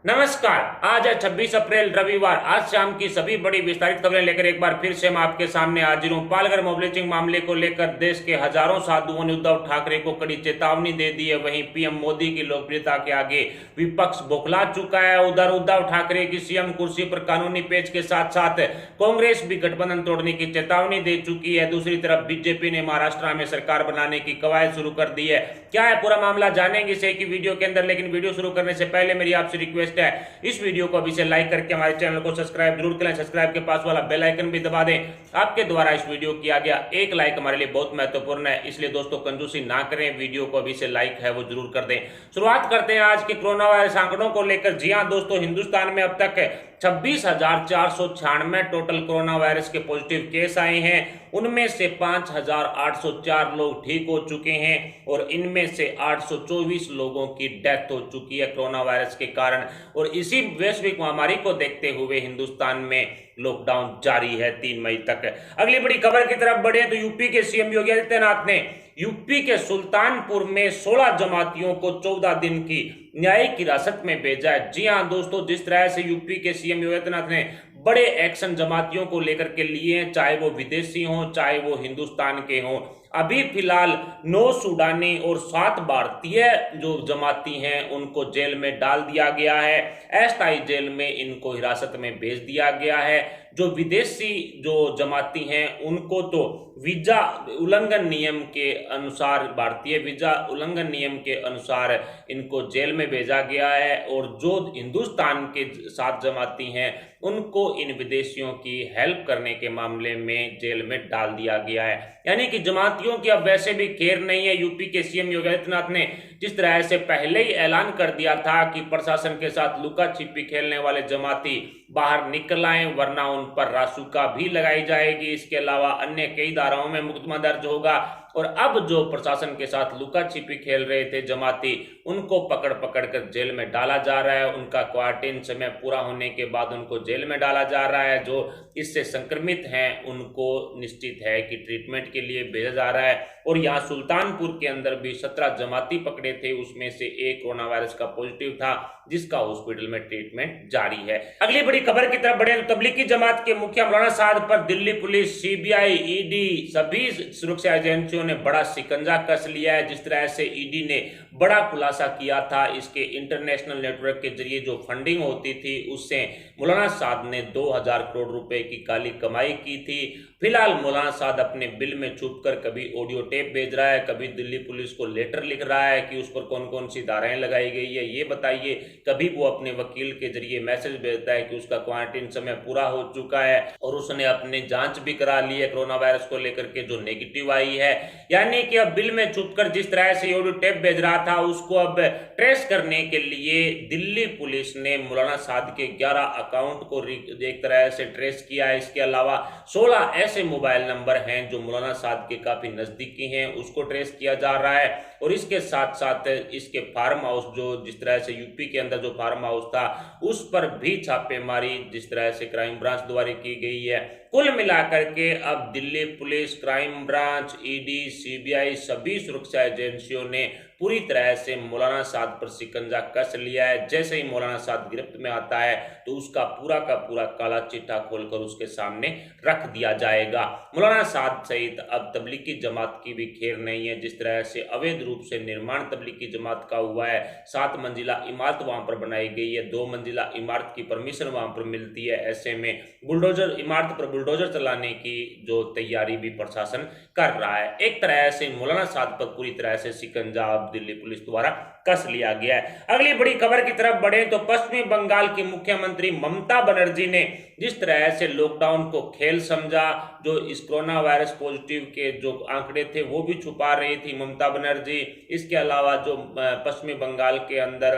नमस्कार। आज है 26 अप्रैल रविवार। आज शाम की सभी बड़ी विस्तारित खबरें लेकर एक बार फिर से मैं आपके सामने हाजिर हूं। पालघर मॉब लिंचिंग मामले को लेकर देश के हजारों साधुओं ने उद्धव ठाकरे को कड़ी चेतावनी दे दी है। वहीं पीएम मोदी की लोकप्रियता के आगे विपक्ष बौखला चुका है। उधर उद्धव ठाकरे की सीएम कुर्सी पर कानूनी पेच के साथ साथ कांग्रेस भी गठबंधन तोड़ने की चेतावनी दे चुकी है। दूसरी तरफ बीजेपी ने महाराष्ट्र में सरकार बनाने की कवायद शुरू कर दी है। क्या है पूरा मामला जानेंगे इसे की वीडियो के अंदर, लेकिन वीडियो शुरू करने से पहले मेरी आपसे रिक्वेस्ट है, इस वीडियो को अभी से लाइक करके हमारे चैनल को सब्सक्राइब जरूर करें। सब्सक्राइब के पास वाला बेल आइकन भी दबा दें। आपके द्वारा इस वीडियो किया गया एक लाइक हमारे लिए बहुत महत्वपूर्ण है, इसलिए दोस्तों कंजूसी ना करें, वीडियो को अभी से लाइक है वो जरूर कर दें। शुरुआत करते हैं आज के कोरोना वायरस आंकड़ों को लेकर। जी हां दोस्तों, हिंदुस्तान में अब तक 26,496 टोटल कोरोना वायरस के पॉजिटिव केस आए हैं। उनमें से 5,804 लोग ठीक हो चुके हैं और इनमें से 824 लोगों की डेथ हो चुकी है कोरोना वायरस के कारण। और इसी वैश्विक महामारी को देखते हुए हिंदुस्तान में लॉकडाउन जारी है 3 मई तक। अगली बड़ी खबर की तरफ बढ़े तो यूपी के सीएम योगी आदित्यनाथ ने यूपी के सुल्तानपुर में 16 जमातियों को 14 दिन की न्यायिक हिरासत में भेजा है। जी हां दोस्तों, जिस तरह से यूपी के सीएम योगी आदित्यनाथ ने बड़े एक्शन जमातियों को लेकर के लिए हैं, चाहे वो विदेशी हों चाहे वो हिंदुस्तान के हों। अभी फिलहाल 9 सूडानी और 7 भारतीय जो जमाती हैं उनको जेल में डाल दिया गया है। अस्थायी जेल में इनको हिरासत में भेज दिया गया है। जो विदेशी जो जमाती हैं उनको तो वीजा उल्लंघन नियम के अनुसार, भारतीय वीजा उल्लंघन नियम के अनुसार इनको जेल में भेजा गया है। और जो हिंदुस्तान के 7 जमाती हैं उनको इन विदेशियों की हेल्प करने के मामले में जेल में डाल दिया गया है। यानी कि जमातियों की अब वैसे भी खैर नहीं है। यूपी के सीएम योगी आदित्यनाथ ने जिस तरह से पहले ही ऐलान कर दिया था कि प्रशासन के साथ लुका छिपी खेलने वाले जमाती बाहर निकल आए वरना उन पर रासुका भी लगाई जाएगी। इसके अलावा अन्य कई धाराओं में मुकदमा दर्ज होगा। और अब जो प्रशासन के साथ लुका छिपी खेल रहे थे जमाती, उनको पकड़ पकड़ कर जेल में डाला जा रहा है। उनका क्वारंटाइन समय पूरा होने के बाद उनको जेल में डाला जा रहा है। जो इससे संक्रमित हैं उनको निश्चित है कि ट्रीटमेंट के लिए भेजा जा रहा है। और यहाँ सुल्तानपुर के अंदर भी 17 जमाती पकड़े थे, उसमें से एक कोरोना वायरस का पॉजिटिव था जिसका हॉस्पिटल में ट्रीटमेंट जारी है। अगली बड़ी खबर की तरफ बढ़े तो तबलीगी जमात के मुखिया मौलाना साद पर दिल्ली पुलिस, सीबीआई, ईडी सभी सुरक्षा एजेंसियों ने बड़ा शिकंजा कस लिया है। जिस तरह से ईडी ने बड़ा खुलासा किया था, इसके इंटरनेशनल नेटवर्क के जरिए जो फंडिंग होती थी उससे मौलाना साद ने 2000 करोड़ रुपए की काली कमाई की थी। फिलहाल मौलाना साद अपने बिल में छुपकर कभी ऑडियो टेप भेज रहा है, कभी दिल्ली पुलिस को लेटर लिख रहा है कि उस पर कौन कौन सी धाराएं लगाई गई है ये बताइए। कभी वो अपने वकील के जरिए मैसेज भेजता है कि उसका क्वारंटाइन समय पूरा हो चुका है और उसने अपनी जांच भी करा ली है कोरोना वायरस को लेकर के जो नेगेटिव आई है। यानी कि अब बिल में छुपकर जिस तरह से ऑडियो टेप भेज रहा था उसको अब ट्रेस करने के लिए दिल्ली पुलिस ने मौलाना साद के 11 अकाउंट को एक तरह से ट्रेस किया है। इसके अलावा 16 ऐसे मोबाइल नंबर हैं जो मौलाना साद के काफी नजदीकी हैं, उसको ट्रेस किया जा रहा है। और इसके साथ साथ इसके फार्म हाउस, जो जिस तरह से यूपी के अंदर जो फार्म हाउस था उस पर भी छापेमारी जिस तरह से क्राइम ब्रांच द्वारा की गई है। कुल मिलाकर के अब Delhi police, crime branch, ED, CBI सभी सुरक्षा एजेंसियों ने पूरी तरह से मौलाना साद पर शिकंजा कस लिया है। जैसे ही मौलाना साद गिरफ्त में आता है तो उसका पूरा का पूरा काला चिट्ठा खोलकर उसके सामने रख दिया जाएगा। मौलाना साद सहित अब तबलीगी जमात की भी खैर नहीं है। जिस तरह से अवैध रूप से निर्माण तबलीगी जमात का हुआ है, 7 मंजिला इमारत वहां पर बनाई गई है, 2 मंजिला इमारत की परमिशन वहां पर मिलती है। ऐसे में बुलडोजर इमारत पर बुलडोजर चलाने की जो तैयारी भी प्रशासन कर रहा है। एक तरह से मौलाना साद पर पूरी तरह से शिकंजा दिल्ली पुलिस द्वारा कस लिया गया है। अगली बड़ी खबर की तरफ बढ़े तो पश्चिमी बंगाल की मुख्यमंत्री ममता बनर्जी ने जिस तरह से लॉकडाउन को खेल समझा, जो इस कोरोना वायरस पॉजिटिव के जो आंकड़े थे वो भी छुपा रही थी ममता बनर्जी। इसके अलावा जो पश्चिमी बंगाल के अंदर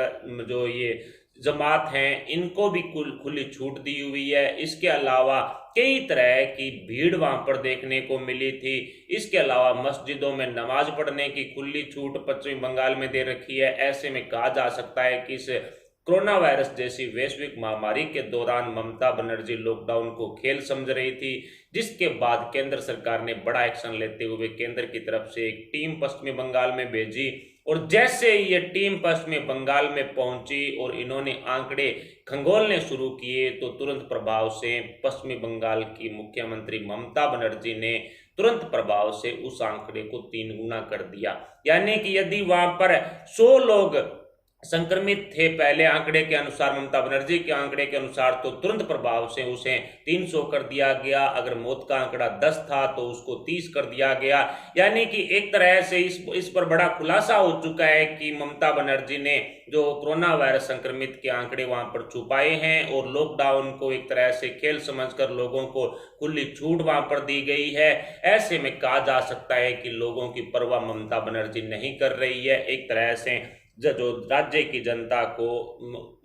जो ये जमात हैं इनको भी खुली छूट दी हुई है। इसके अलावा कई तरह की भीड़ वहां पर देखने को मिली थी। इसके अलावा मस्जिदों में नमाज पढ़ने की खुली छूट पश्चिमी बंगाल में दे रखी है। ऐसे में कहा जा सकता है कि इस कोरोना वायरस जैसी वैश्विक महामारी के दौरान ममता बनर्जी लॉकडाउन को खेल समझ रही थी, जिसके बाद केंद्र सरकार ने बड़ा एक्शन लेते हुए केंद्र की तरफ से एक टीम पश्चिमी बंगाल में भेजी और जैसे ये टीम पश्चिमी बंगाल में पहुंची और इन्होंने आंकड़े खंगोलने शुरू किए तो तुरंत प्रभाव से पश्चिमी बंगाल की मुख्यमंत्री ममता बनर्जी ने तुरंत प्रभाव से उस आंकड़े को 3 गुना कर दिया। यानी कि यदि वहां पर 100 लोग संक्रमित थे पहले आंकड़े के अनुसार, ममता बनर्जी के आंकड़े के अनुसार, तो तुरंत प्रभाव से उसे 300 कर दिया गया। अगर मौत का आंकड़ा 10 था तो उसको 30 कर दिया गया। यानी कि एक तरह से इस पर बड़ा खुलासा हो चुका है कि ममता बनर्जी ने जो कोरोना वायरस संक्रमित के आंकड़े वहां पर छुपाए हैं और लॉकडाउन को एक तरह से खेल समझकर लोगों को खुली छूट वहां पर दी गई है। ऐसे में कहा जा सकता है कि लोगों की परवाह ममता बनर्जी नहीं कर रही है। एक तरह से जो राज्य की जनता को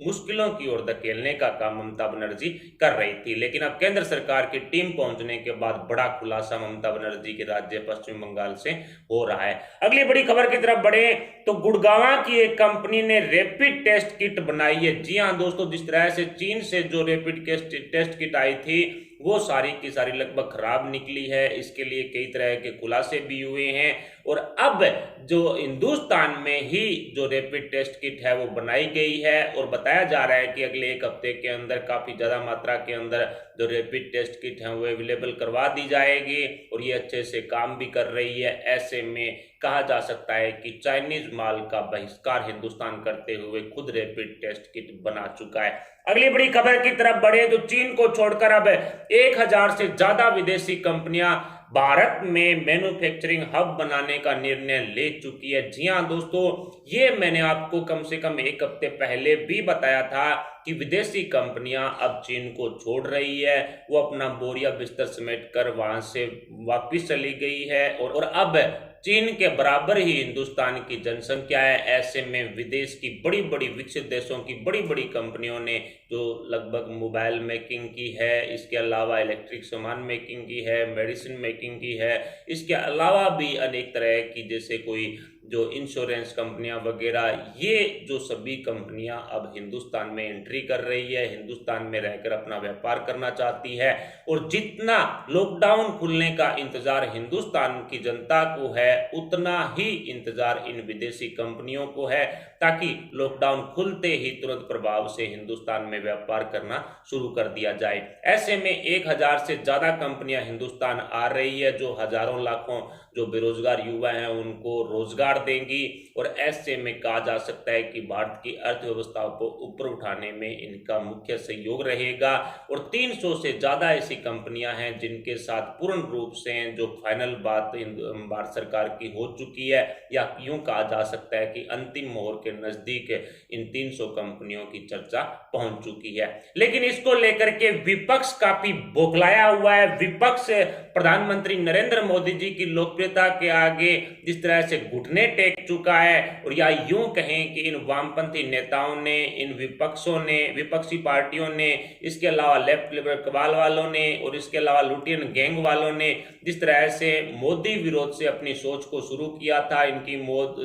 मुश्किलों की ओर धकेलने का काम ममता बनर्जी कर रही थी। लेकिन अब केंद्र सरकार की टीम पहुंचने के बाद बड़ा खुलासा ममता बनर्जी के राज्य पश्चिम बंगाल से हो रहा है। अगली बड़ी खबर की तरफ बढ़े तो गुड़गांव की एक कंपनी ने रैपिड टेस्ट किट बनाई है। जी हां दोस्तों, जिस तरह से चीन से जो रैपिड टेस्ट किट आई थी वो सारी की सारी लगभग खराब निकली है। इसके लिए कई तरह के खुलासे भी हुए हैं और अब जो हिंदुस्तान में ही जो रैपिड टेस्ट किट है वो बनाई गई है और बताया जा रहा है कि अगले 1 हफ्ते के अंदर काफी ज्यादा मात्रा के अंदर जो रैपिड टेस्ट किट है वो अवेलेबल करवा दी जाएगी और ये अच्छे से काम भी कर रही है। ऐसे में कहा जा सकता है कि चाइनीज माल का बहिष्कार हिंदुस्तान करते हुए खुद रैपिड टेस्ट किट बना चुका है। अगली बड़ी खबर की तरफ बढ़े तो चीन को छोड़कर अब 1000 से ज्यादा विदेशी कंपनियां भारत में मैन्युफैक्चरिंग हब बनाने का निर्णय ले चुकी है। जी हां दोस्तों, ये मैंने आपको कम से कम 1 हफ्ते पहले भी बताया था कि विदेशी कंपनियां अब चीन को छोड़ रही है। वो अपना बोरिया बिस्तर समेट कर वहां से वापिस चली गई है और अब चीन के बराबर ही हिंदुस्तान की जनसंख्या है। ऐसे में विदेश की बड़ी बड़ी विकसित देशों की बड़ी बड़ी कंपनियों ने जो लगभग मोबाइल मेकिंग की है, इसके अलावा इलेक्ट्रिक सामान मेकिंग की है, मेडिसिन मेकिंग की है, इसके अलावा भी अनेक तरह की जैसे कोई जो इंश्योरेंस कंपनियां वगैरह, ये जो सभी कंपनियां अब हिंदुस्तान में एंट्री कर रही है, हिंदुस्तान में रहकर अपना व्यापार करना चाहती है। और जितना लॉकडाउन खुलने का इंतजार हिंदुस्तान की जनता को है उतना ही इंतजार इन विदेशी कंपनियों को है, ताकि लॉकडाउन खुलते ही तुरंत प्रभाव से हिंदुस्तान में व्यापार करना शुरू कर दिया जाए। ऐसे में 1000 से ज्यादा कंपनियां हिंदुस्तान आ रही है जो हजारों लाखों जो बेरोजगार युवा हैं उनको रोजगार देंगी और ऐसे में कहा जा सकता है कि भारत की अर्थव्यवस्था को ऊपर उठाने में इनका मुख्य सहयोग रहेगा। और 300 से ज्यादा ऐसी कंपनियां हैं जिनके साथ पूर्ण रूप से जो फाइनल बात भारत सरकार की हो चुकी है, या यूं कहा जा सकता है कि अंतिम मोहर के नजदीक इन 300 कंपनियों की चर्चा पहुंच चुकी है। लेकिन इसको लेकर के विपक्ष काफी बौखलाया हुआ है। विपक्ष प्रधानमंत्री नरेंद्र मोदी जी की लोकप्रियता के आगे जिस तरह से घुटने टेक चुका है, और या यूं कहें कि इन वामपंथी नेताओं ने, इन विपक्षों ने, विपक्षी पार्टियों ने, इसके अलावा लेफ्ट लिबरल कबाल वालों ने और इसके अलावा लुटियन गैंग वालों ने जिस तरह से मोदी विरोध से अपनी सोच को शुरू किया था, इनकी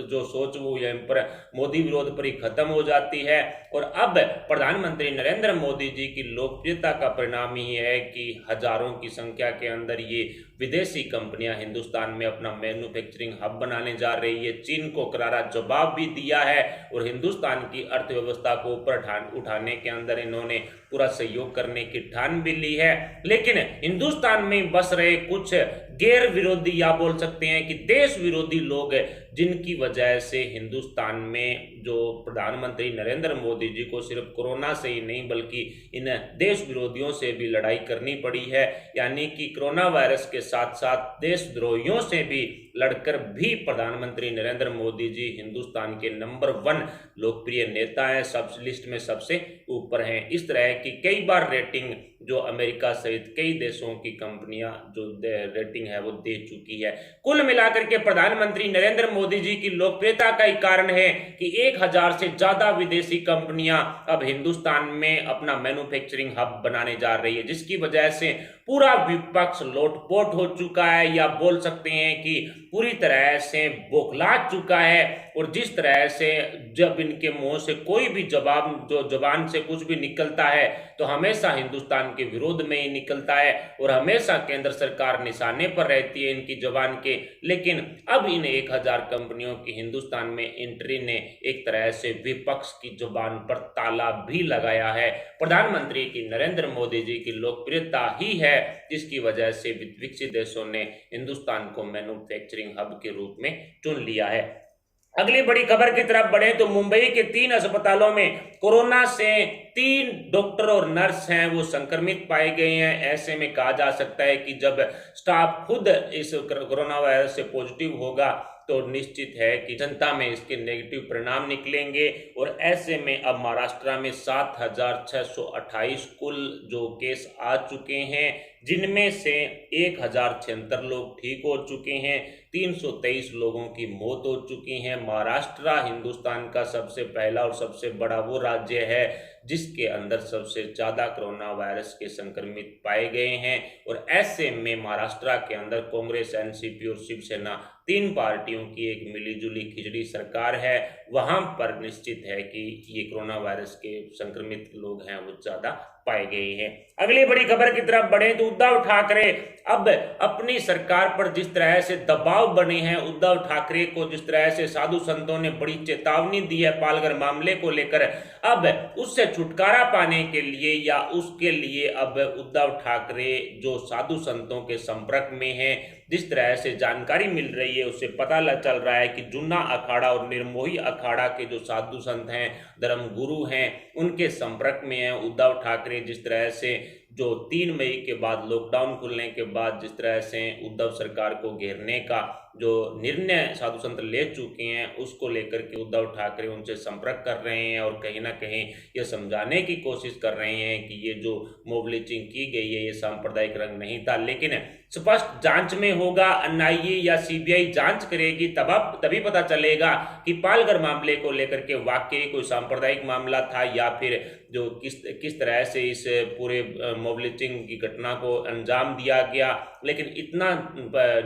जो सोच वो यहीं पर मोदी विरोध पर ही खत्म हो जाती है। और अब प्रधानमंत्री नरेंद्र मोदी जी की लोकप्रियता का परिणाम ही है कि हजारों की संख्या के अंदर ये विदेशी कंपनियां हिंदुस्तान में अपना मैन्युफैक्चरिंग हब बनाने जा रही है। चीन को करारा जवाब भी दिया है और हिंदुस्तान की अर्थव्यवस्था को ऊपर उठाने के अंदर इन्होंने पूरा सहयोग करने की ठान भी ली है। लेकिन हिंदुस्तान में बस रहे कुछ गैर विरोधी या बोल सकते हैं कि देश विरोधी लोग जिनकी वजह से हिंदुस्तान में जो प्रधानमंत्री नरेंद्र मोदी जी को सिर्फ कोरोना से ही नहीं बल्कि इन देश विरोधियों से भी लड़ाई करनी पड़ी है। यानी कि कोरोना वायरस के साथ साथ देशद्रोहियों से भी लड़कर भी प्रधानमंत्री नरेंद्र मोदी जी हिंदुस्तान के नंबर 1 लोकप्रिय नेता हैं, सब लिस्ट में सबसे ऊपर हैं। इस तरह की कई बार रेटिंग जो अमेरिका सहित कई देशों की कंपनियां जो रेटिंग है वो दे चुकी है। कुल मिलाकर के प्रधानमंत्री नरेंद्र मोदी जी की लोकप्रियता का ही कारण है कि 1000 से ज्यादा विदेशी कंपनियां अब हिंदुस्तान में अपना मैन्युफैक्चरिंग हब बनाने जा रही है, जिसकी वजह से पूरा विपक्ष लोटपोट हो चुका है, या बोल सकते हैं कि पूरी तरह से बौखला चुका है। और जिस तरह से जब इनके मुंह से कोई भी जबान से कुछ भी निकलता है तो हमेशा हिंदुस्तान के विरोध में ही निकलता है, और हमेशा केंद्र सरकार निशाने पर रहती है इनकी जबान के। लेकिन अब इन 1000 कंपनियों की हिंदुस्तान में एंट्री ने एक तरह से विपक्ष की जुबान पर ताला भी लगाया है। प्रधानमंत्री की नरेंद्र मोदी जी की लोकप्रियता ही है जिसकी वजह से विकसित देशों ने हिंदुस्तान को मैन्युफैक्चरिंग हब के रूप में चुन लिया है। अगली बड़ी खबर की तरफ बढ़े तो मुंबई के 3 अस्पतालों में कोरोना से 3 डॉक्टर और नर्स हैं वो संक्रमित पाए गए हैं। ऐसे में कहा जा सकता है कि जब स्टाफ खुद इस कोरोना वायरस से पॉजिटिव होगा तो निश्चित है कि जनता में इसके नेगेटिव परिणाम निकलेंगे। और ऐसे में अब महाराष्ट्र में 7628 कुल जो केस आ चुके हैं, जिनमें से 1076 लोग ठीक हो चुके हैं, 323 लोगों की मौत हो चुकी है। महाराष्ट्र हिंदुस्तान का सबसे पहला और सबसे बड़ा वो राज्य है जिसके अंदर सबसे ज़्यादा कोरोना वायरस के संक्रमित पाए गए हैं। और ऐसे में महाराष्ट्र के अंदर कांग्रेस, एनसीपी और शिवसेना 3 पार्टियों की एक मिलीजुली खिचड़ी सरकार है। वहां पर निश्चित है कि ये कोरोना वायरस के संक्रमित लोग हैं वो ज़्यादा पाए गए हैं। अगली बड़ी खबर की तरफ बढ़े तो उद्धव ठाकरे अब अपनी सरकार पर जिस तरह से दबाव बने हैं, उद्धव ठाकरे को जिस तरह से साधु संतों ने बड़ी चेतावनी दी है पालघर मामले को लेकर, अब उससे छुटकारा पाने के लिए या उसके लिए अब उद्धव ठाकरे जो साधु संतों के संपर्क में हैं, जिस तरह से जानकारी मिल रही है उससे पता चल रहा है कि जुन्ना अखाड़ा और निर्मोही अखाड़ा के जो साधु संत हैं, धर्म गुरु हैं, उनके संपर्क में हैं उद्धव ठाकरे। जिस तरह से जो 3 मई के बाद लॉकडाउन खुलने के बाद जिस तरह से उद्धव सरकार को घेरने का जो निर्णय साधु संत ले चुके हैं, उसको लेकर के उद्धव ठाकरे उनसे संपर्क कर रहे हैं और कहीं ना कहीं ये समझाने की कोशिश कर रहे हैं कि ये जो मॉब लिंचिंग की गई है ये सांप्रदायिक रंग नहीं था, लेकिन स्पष्ट जांच में होगा, एनआईए या सीबीआई जांच करेगी, तभी पता चलेगा कि पालघर मामले को लेकर के वाकई कोई सांप्रदायिक मामला था या फिर जो किस तरह से इस पूरे मॉब लिंचिंग की घटना को अंजाम दिया गया। लेकिन इतना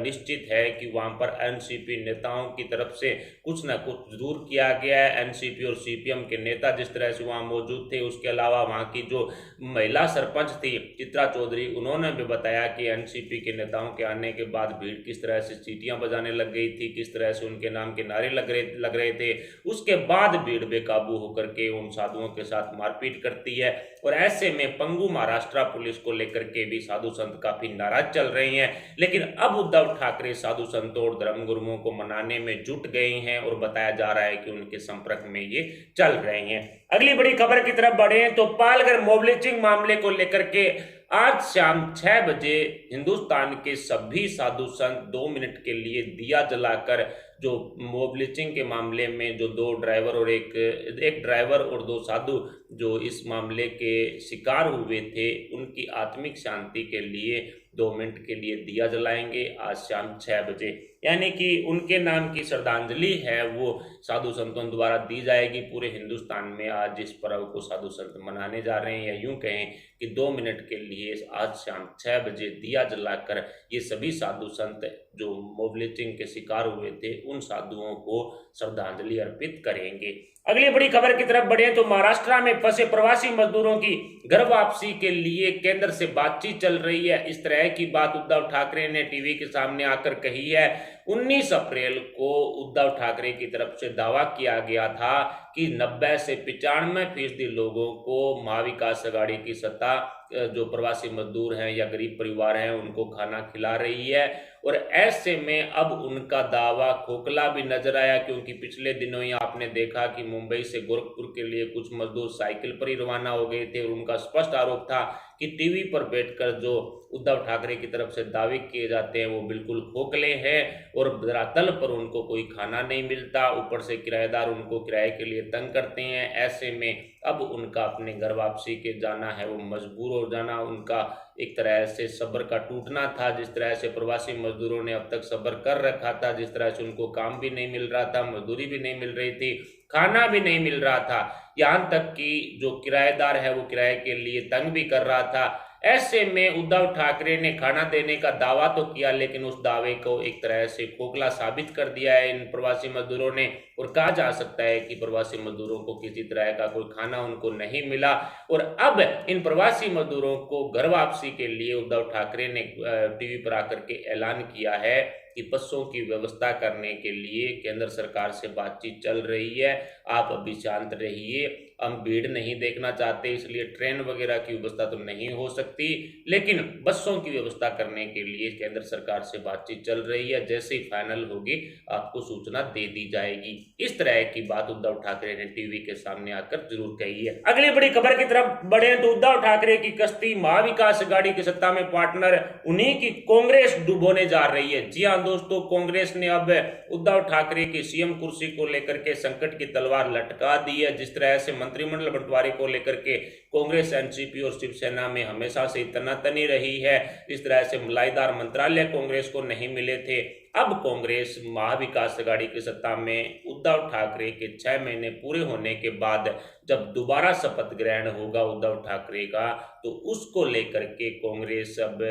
निश्चित है कि वहां पर एनसीपी नेताओं की तरफ से कुछ ना कुछ जरूर किया गया है। एनसीपी और सीपीएम के नेता जिस तरह से वहां मौजूद थे, उसके अलावा वहां की जो महिला सरपंच थी चित्रा चौधरी, उन्होंने भी बताया कि एनसीपी के नेताओं के आने के बाद भीड़ किस तरह से सीटियां बजाने लग गई थी, किस तरह से उनके नाम के नारे लग रहे थे। उसके बाद भीड़ बेकाबू होकर के उन साधुओं के साथ मारपीट करती है। और ऐसे में पंगु महाराष्ट्र पुलिस को लेकर के भी साधु संत काफी नाराज चल रहे हैं। लेकिन अब उद्धव ठाकरे साधु संतों और धर्म गुरुओं को मनाने में जुट गए हैं और बताया जा रहा है कि उनके संपर्क में ये चल रहे हैं। अगली बड़ी खबर की तरफ बढ़े तो पालघर मॉब लिंचिंग मामले को लेकर के आज शाम 6 बजे हिंदुस्तान के सभी साधु संत 2 मिनट के लिए दिया जलाकर जो मॉब लिंचिंग के मामले में जो 2 ड्राइवर और एक ड्राइवर और 2 साधु जो इस मामले के शिकार हुए थे, उनकी आत्मिक शांति के लिए 2 मिनट के लिए दिया जलाएंगे आज शाम 6 बजे। यानी कि उनके नाम की श्रद्धांजलि है वो साधु संतों द्वारा दी जाएगी। पूरे हिंदुस्तान में आज इस पर्व को साधु संत मनाने जा रहे हैं, या यूं कहें कि 2 मिनट के लिए आज शाम 6 बजे दिया जलाकर ये सभी साधु संत जो मॉब लिंचिंग के शिकार हुए थे उन साधुओं को श्रद्धांजलि अर्पित करेंगे। अगली बड़ी खबर की तरफ बढ़े तो महाराष्ट्र में फंसे प्रवासी मजदूरों की घर वापसी के लिए केंद्र से बातचीत चल रही है। इस तरह की बात उद्धव ठाकरे ने टीवी के सामने आकर कही है। 19 अप्रैल को उद्धव ठाकरे की तरफ से दावा किया गया था कि 90 से 95% लोगों को महाविकास आघाड़ी की सत्ता जो प्रवासी मजदूर हैं या गरीब परिवार हैं उनको खाना खिला रही है। और ऐसे में अब उनका दावा खोखला भी नजर आया, क्योंकि पिछले दिनों ही आपने देखा कि मुंबई से गोरखपुर के लिए कुछ मजदूर साइकिल पर ही रवाना हो गए थे और उनका स्पष्ट आरोप था कि टीवी पर बैठकर जो उद्धव ठाकरे की तरफ से दावे किए जाते हैं वो बिल्कुल खोखले हैं और धरातल पर उनको कोई खाना नहीं मिलता, ऊपर से किराएदार उनको किराए के लिए तंग करते हैं। ऐसे में अब उनका अपने घर वापसी के जाना है वो मजबूर हो जाना, उनका एक तरह से सब्र का टूटना था। जिस तरह से प्रवासी मजदूरों ने अब तक सब्र कर रखा था, जिस तरह से उनको काम भी नहीं मिल रहा था, मजदूरी भी नहीं मिल रही थी, खाना भी नहीं मिल रहा था, यहाँ तक कि जो किराएदार है वो किराए के लिए तंग भी कर रहा था। ऐसे में उद्धव ठाकरे ने खाना देने का दावा तो किया, लेकिन उस दावे को एक तरह से खोखला साबित कर दिया है इन प्रवासी मजदूरों ने। और कहा जा सकता है कि प्रवासी मजदूरों को किसी तरह का कोई खाना उनको नहीं मिला। और अब इन प्रवासी मजदूरों को घर वापसी के लिए उद्धव ठाकरे ने टीवी पर आकर के ऐलान किया है कि बसों की व्यवस्था करने के लिए केंद्र सरकार से बातचीत चल रही है, आप अभी शांत रहिए, हम भीड़ नहीं देखना चाहते, इसलिए ट्रेन वगैरह की व्यवस्था तो नहीं हो सकती, लेकिन बसों की व्यवस्था करने के लिए केंद्र सरकार से बातचीत चल रही है, जैसे ही फाइनल होगी आपको सूचना दे दी जाएगी। इस तरह की बात उद्धव ठाकरे ने टीवी के सामने आकर जरूर कही है। अगली बड़ी खबर की तरफ बढ़े तो उद्धव ठाकरे की कश्ती महाविकास अघाड़ी की सत्ता में पार्टनर उन्हीं की कांग्रेस डुबोने जा रही है। जी हां दोस्तों, कांग्रेस ने अब उद्धव ठाकरे की सीएम कुर्सी को लेकर के संकट की तलवार लटका दी है। जिस तरह से मंत्रिमंडल बंटवारे को लेकर के कांग्रेस, एनसीपी और शिवसेना में हमेशा से तनातनी रही है, इस तरह से मलाईदार मंत्रालय कांग्रेस को नहीं मिले थे। अब कांग्रेस महाविकास अघाड़ी की सत्ता में उद्धव ठाकरे के 6 महीने पूरे होने के बाद जब दोबारा शपथ ग्रहण होगा उद्धव ठाकरे का, तो उसको लेकर के कांग्रेस अब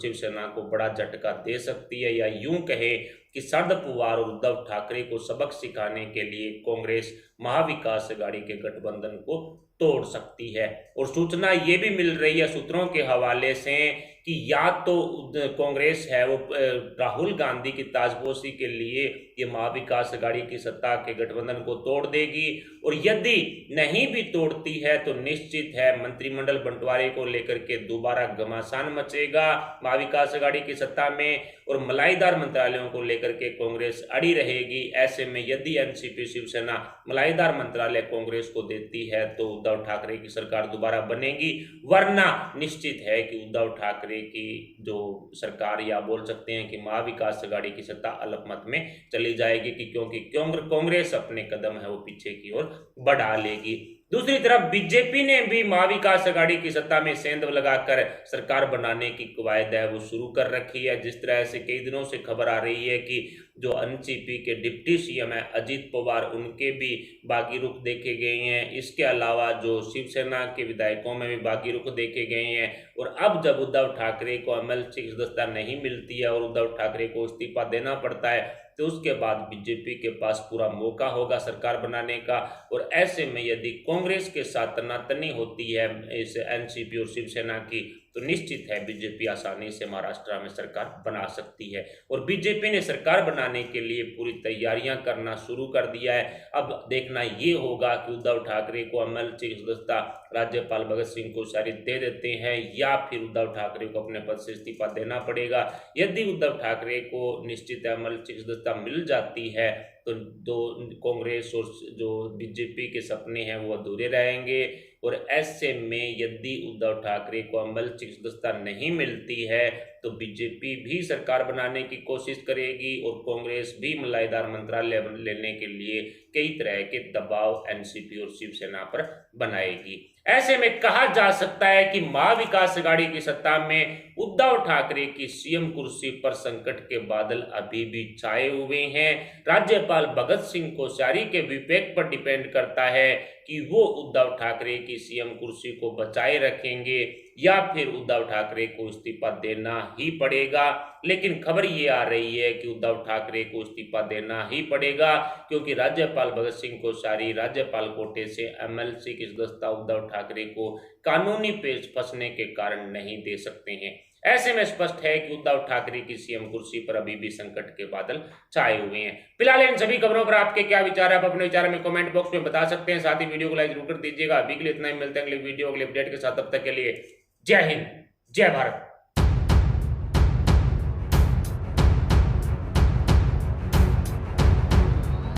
शिवसेना को बड़ा झटका दे सकती है, या यूं कहे कि शरद पवार और उद्धव ठाकरे को सबक सिखाने के लिए कांग्रेस महाविकास अघाड़ी के गठबंधन को तोड़ सकती है। और सूचना ये भी मिल रही है सूत्रों के हवाले से कि या तो कांग्रेस है वो राहुल गांधी की ताजपोशी के लिए ये महाविकास अघाड़ी की सत्ता के गठबंधन को तोड़ देगी, और यदि नहीं भी तोड़ती है तो निश्चित है मंत्रिमंडल बंटवारे को लेकर के दोबारा घमासान मचेगा महाविकास अघाड़ी की सत्ता में, और मलाईदार मंत्रालयों को लेकर के कांग्रेस अड़ी रहेगी। ऐसे में यदि एनसीपी शिवसेना मलाईदार मंत्रालय कांग्रेस को देती है तो उद्धव ठाकरे की सरकार दोबारा बनेगी, वरना निश्चित है कि उद्धव ठाकरे की जो सरकार, या बोल सकते हैं कि महाविकास अघाड़ी की सत्ता अल्पमत में चली जाएगी, क्योंकि कांग्रेस अपने कदम है वो पीछे की ओर बढ़ा लेगी। दूसरी तरफ बीजेपी ने भी महाविकास अघाड़ी की सत्ता में सेंध लगाकर सरकार बनाने की कवायद है वो शुरू कर रखी है। जिस तरह से कई दिनों से खबर आ रही है कि जो एनसीपी के डिप्टी सीएम है अजित पवार, उनके भी बागी रुख देखे गए हैं। इसके अलावा जो शिवसेना के विधायकों में भी बागी रुख देखे गए हैं। और अब जब उद्धव ठाकरे को एमएलसी की सदस्यता नहीं मिलती है और उद्धव ठाकरे को इस्तीफा देना पड़ता है, तो उसके बाद बीजेपी के पास पूरा मौका होगा सरकार बनाने का। और ऐसे में यदि कांग्रेस के साथ तनातनी होती है इस एनसीपी और शिवसेना की, तो निश्चित है बीजेपी आसानी से महाराष्ट्र में सरकार बना सकती है। और बीजेपी ने सरकार बनाने के लिए पूरी तैयारियां करना शुरू कर दिया है। अब देखना ये होगा कि उद्धव ठाकरे को एमएलसी की सदस्यता राज्यपाल भगत सिंह कोश्यारी दे देते हैं, या फिर उद्धव ठाकरे को अपने पद से इस्तीफा देना पड़ेगा। यदि उद्धव ठाकरे को निश्चित एमएलसी की सदस्यता मिल जाती है तो कांग्रेस और जो बीजेपी के सपने हैं वो अधूरे रहेंगे। और ऐसे में यदि उद्धव ठाकरे को एमएलसी की सदस्यता नहीं मिलती है तो बीजेपी भी सरकार बनाने की कोशिश करेगी और कांग्रेस भी मलाईदार मंत्रालय लेने के लिए कई तरह के दबाव एनसीपी और शिवसेना पर बनाएगी। ऐसे में कहा जा सकता है कि महाविकास अघाड़ी की सत्ता में उद्धव ठाकरे की सीएम कुर्सी पर संकट के बादल अभी भी छाए हुए हैं। राज्यपाल भगत सिंह कोश्यारी के विवेक पर डिपेंड करता है कि वो उद्धव ठाकरे की सीएम कुर्सी को बचाए रखेंगे या फिर उद्धव ठाकरे को इस्तीफा देना ही पड़ेगा। लेकिन खबर ये आ रही है कि उद्धव ठाकरे को इस्तीफा देना ही पड़ेगा, क्योंकि राज्यपाल भगत सिंह कोश्यारी राज्यपाल कोटे से एमएलसी की सदस्यता उद्धव ठाकरे को कानूनी पेच फंसने के कारण नहीं दे सकते हैं। ऐसे में स्पष्ट है कि उद्धव ठाकरे की सीएम कुर्सी पर अभी भी संकट के बादल छाए हुए हैं। फिलहाल इन सभी खबरों पर आपके क्या विचार है, आप अपने विचार में कमेंट बॉक्स में बता सकते हैं। साथ ही वीडियो को लाइक जरूर कर दीजिएगा। अभी के लिए इतना ही, मिलते हैं अगले वीडियो अगले अपडेट के साथ। तब तक के लिए जय हिंद, जय भारत।